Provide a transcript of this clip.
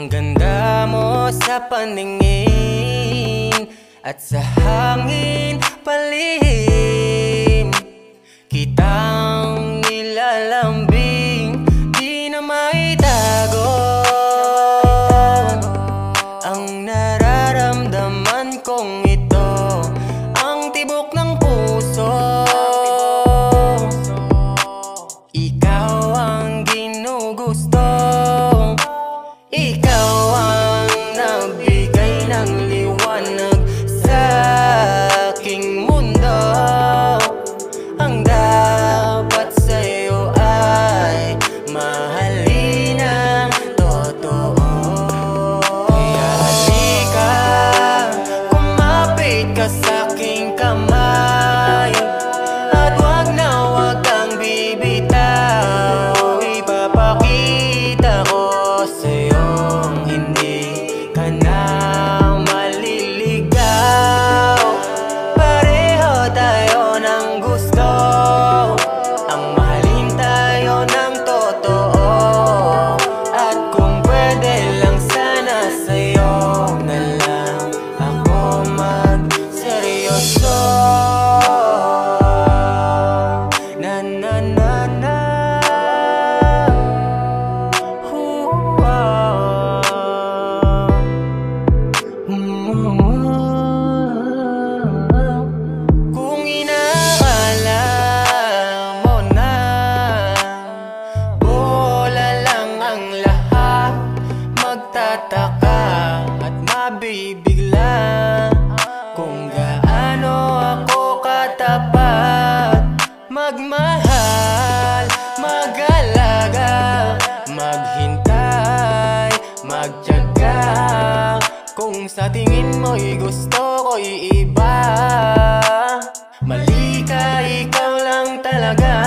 Ang ganda mo sa paningin at sa hangin palihim, kitang nilalambing, di na maitago ang nararamdaman kong ito, ang tibok ng puso. Ikaw ang ginugusto, ikaw ang nagbigay ng liwanag sa aking mundo. Ang dapat sa'yo ay mahalin ng totoo. Kaya halika, kumapit ka sa'king kamay, at wag na wag kang bibitaw. Ipapakita ko sa'yong hindi ka na maliligaw. Pareho tayo ng gusto, ang mahalin tayo ng totoo. At kung pwede lang sana sa'yo na lang ako magseryoso. Na na na na. Kung inaakala mo na bola lang ang lahat, magtataka at mabibigla kung gaano ako katapat. Magmahal, mag-alaga, maghintay, magtiyaga. Kung sa tingin mo'y gusto ko'y iba, mali ka, ikaw lang talaga.